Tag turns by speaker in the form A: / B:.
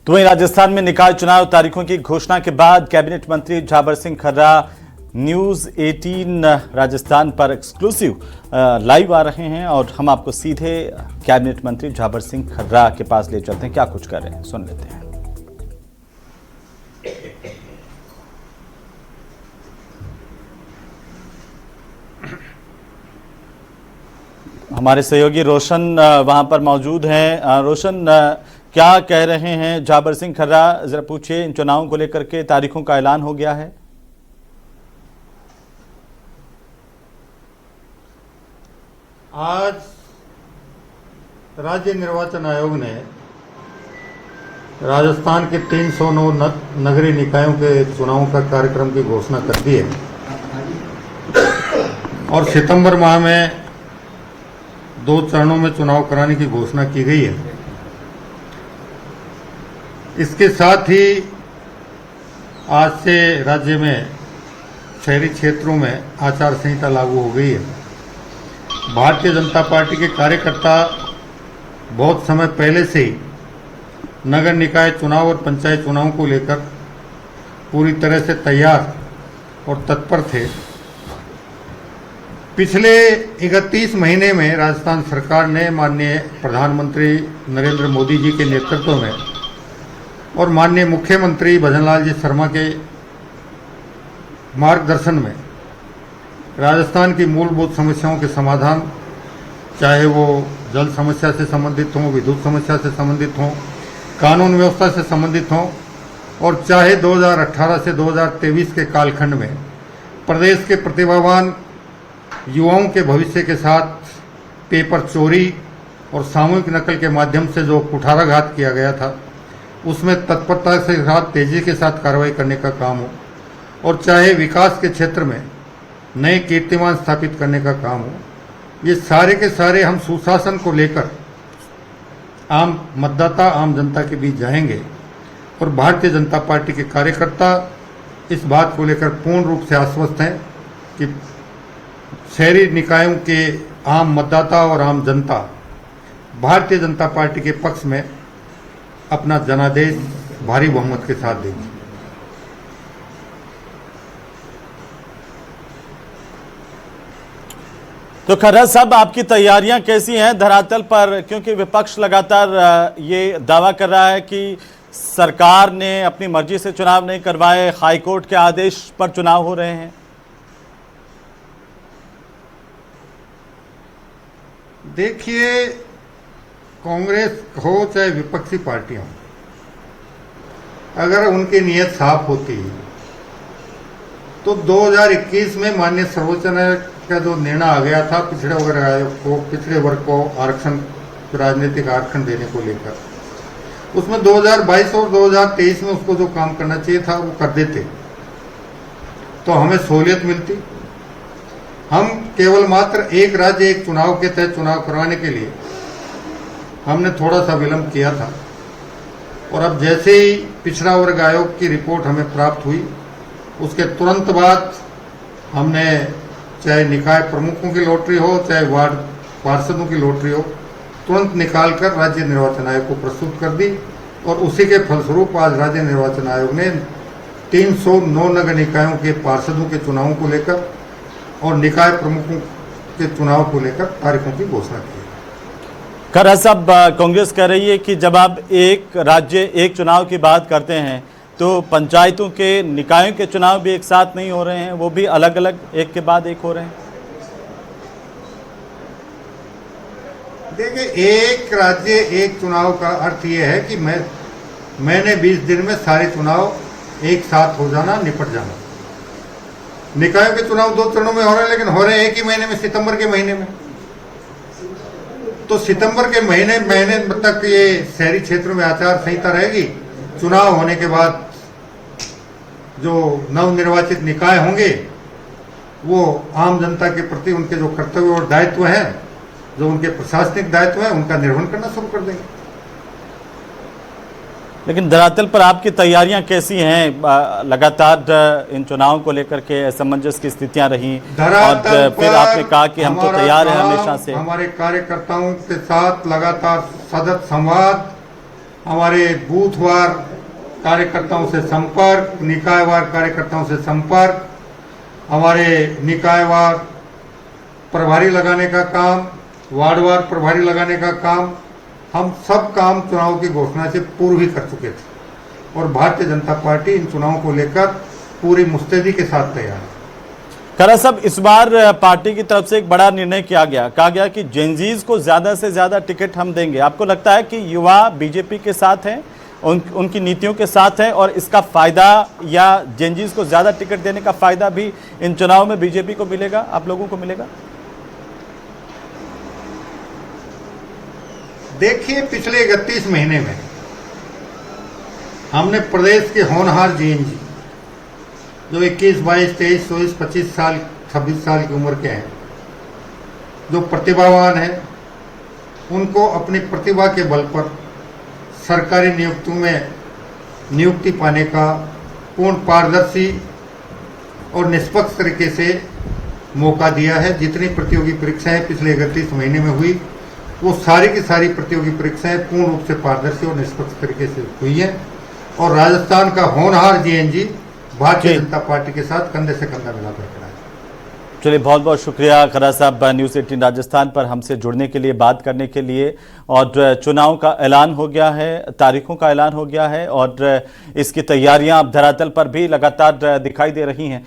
A: तो वहीं राजस्थान में निकाय चुनाव तारीखों की घोषणा के बाद कैबिनेट मंत्री झाबर सिंह खर्रा न्यूज़ 18 राजस्थान पर एक्सक्लूसिव लाइव आ रहे हैं और हम आपको सीधे कैबिनेट मंत्री झाबर सिंह खर्रा के पास ले चलते हैं। क्या कुछ कर रहे हैं सुन लेते हैं। हमारे सहयोगी रोशन वहां पर मौजूद हैं। रोशन, क्या कह रहे हैं झाबर सिंह खर्रा, जरा पूछिए। इन चुनावों को लेकर के तारीखों का ऐलान हो गया है।
B: आज राज्य निर्वाचन आयोग ने राजस्थान के 309 नगरीय निकायों के चुनावों का कार्यक्रम की घोषणा कर दी है और सितंबर माह में 2 चरणों में चुनाव कराने की घोषणा की गई है। इसके साथ ही आज से राज्य में शहरी क्षेत्रों में आचार संहिता लागू हो गई है। भारतीय जनता पार्टी के कार्यकर्ता बहुत समय पहले से ही नगर निकाय चुनाव और पंचायत चुनाव को लेकर पूरी तरह से तैयार और तत्पर थे। पिछले 31 महीने में राजस्थान सरकार ने माननीय प्रधानमंत्री नरेंद्र मोदी जी के नेतृत्व में और माननीय मुख्यमंत्री भजनलाल जी शर्मा के मार्गदर्शन में राजस्थान की मूलभूत समस्याओं के समाधान, चाहे वो जल समस्या से संबंधित हों, विद्युत समस्या से संबंधित हों, कानून व्यवस्था से संबंधित हों, और चाहे 2018 से 2023 के कालखंड में प्रदेश के प्रतिभावान युवाओं के भविष्य के साथ पेपर चोरी और सामूहिक नकल के माध्यम से जो कुठाराघात किया गया था, उसमें तत्परता के साथ तेजी के साथ कार्रवाई करने का काम हो, और चाहे विकास के क्षेत्र में नए कीर्तिमान स्थापित करने का काम हो, ये सारे के सारे हम सुशासन को लेकर आम मतदाता, आम जनता के बीच जाएंगे। और भारतीय जनता पार्टी के कार्यकर्ता इस बात को लेकर पूर्ण रूप से आश्वस्त हैं कि शहरी निकायों के आम मतदाता और आम जनता भारतीय जनता पार्टी के पक्ष में अपना जनादेश भारी बहुमत के साथ देगी।
A: तो खर्रा साहब, आपकी तैयारियां कैसी हैं धरातल पर? क्योंकि विपक्ष लगातार ये दावा कर रहा है कि सरकार ने अपनी मर्जी से चुनाव नहीं करवाए, हाईकोर्ट के आदेश पर चुनाव हो रहे हैं।
B: देखिए, कांग्रेस हो चाहे विपक्षी पार्टियां, अगर उनकी नीयत साफ होती तो 2021 में माननीय सर्वोच्च न्यायालय का जो निर्णय आ गया था पिछड़े वर्ग को आरक्षण, राजनीतिक आरक्षण देने को लेकर, उसमें 2022 और 2023 में उसको जो काम करना चाहिए था वो कर देते तो हमें सहूलियत मिलती। हम केवल मात्र एक राज्य एक चुनाव के तहत चुनाव करवाने के लिए हमने थोड़ा सा विलंब किया था, और अब जैसे ही पिछड़ा वर्ग आयोग की रिपोर्ट हमें प्राप्त हुई, उसके तुरंत बाद हमने चाहे निकाय प्रमुखों की लॉटरी हो, चाहे वार्ड पार्षदों की लॉटरी हो, तुरंत निकालकर राज्य निर्वाचन आयोग को प्रस्तुत कर दी। और उसी के फलस्वरूप आज राज्य निर्वाचन आयोग ने 309 नगर निकायों के पार्षदों के चुनावों को लेकर और निकाय प्रमुखों के चुनाव को लेकर तारीखों की घोषणा की।
A: खर्रा साहब, कांग्रेस कह रही है कि जब आप एक राज्य एक चुनाव की बात करते हैं तो पंचायतों के निकायों के चुनाव भी एक साथ नहीं हो रहे हैं, वो भी अलग अलग एक के बाद एक हो रहे हैं।
B: देखिए, एक राज्य एक चुनाव का अर्थ ये है कि मैंने 20 दिन में सारे चुनाव एक साथ हो जाना, निपट जाना। निकायों के चुनाव 2 चरणों में हो रहे हैं, लेकिन हो रहे हैं एक ही महीने में, सितंबर के महीने में। तो सितंबर के महीने तक ये शहरी क्षेत्रों में आचार संहिता रहेगी। चुनाव होने के बाद जो नवनिर्वाचित निकाय होंगे वो आम जनता के प्रति उनके जो कर्तव्य और दायित्व हैं, जो उनके प्रशासनिक दायित्व है, उनका निर्वहन करना शुरू कर देंगे।
A: लेकिन धरातल पर आपकी तैयारियां कैसी हैं? लगातार इन चुनावों को लेकर के असमंजस की स्थितियां रही और फिर आपने कहा कि हम तो तैयार हैं हमेशा से।
B: हमारे कार्यकर्ताओं के साथ लगातार सतत संवाद हमारे बूथवार कार्यकर्ताओं से संपर्क, निकायवार कार्यकर्ताओं से संपर्क, हमारे निकायवार प्रभारी लगाने का काम, वार्डवार प्रभारी लगाने का काम, हम सब काम चुनाव की घोषणा से पूर्व ही कर चुके थे और भारतीय जनता पार्टी इन चुनावों को लेकर पूरी मुस्तैदी के साथ तैयार है।
A: खरा साहब, इस बार पार्टी की तरफ से एक बड़ा निर्णय किया गया, कहा गया कि जेनजीज को ज्यादा से ज्यादा टिकट हम देंगे। आपको लगता है कि युवा बीजेपी के साथ हैं, उनकी नीतियों के साथ हैं, और इसका फायदा या जेनजीज को ज्यादा टिकट देने का फायदा भी इन चुनाव में बीजेपी को मिलेगा, आप लोगों को मिलेगा?
B: देखिए, पिछले 31 महीने में हमने प्रदेश के होनहार जेएनजी जो 21, 22, 23, 24, 25 साल, 26 साल की उम्र के हैं, जो प्रतिभावान हैं, उनको अपनी प्रतिभा के बल पर सरकारी नियुक्तियों में नियुक्ति पाने का पूर्ण पारदर्शी और निष्पक्ष तरीके से मौका दिया है। जितनी प्रतियोगी परीक्षाएं पिछले 31 महीने में हुई, वो सारी की सारी प्रतियोगी परीक्षाएं पूर्ण रूप से पारदर्शी और निष्पक्ष तरीके से हुई हैं और राजस्थान का होनहार जेएनजी भारतीय जनता पार्टी के साथ कंधे से कंधा मिलाकर खड़ा है।
A: चलिए, बहुत बहुत शुक्रिया खरा साहब न्यूज़ 18 राजस्थान पर हमसे जुड़ने के लिए, बात करने के लिए। और चुनाव का ऐलान हो गया है, तारीखों का ऐलान हो गया है और इसकी तैयारियां अब धरातल पर भी लगातार दिखाई दे रही हैं।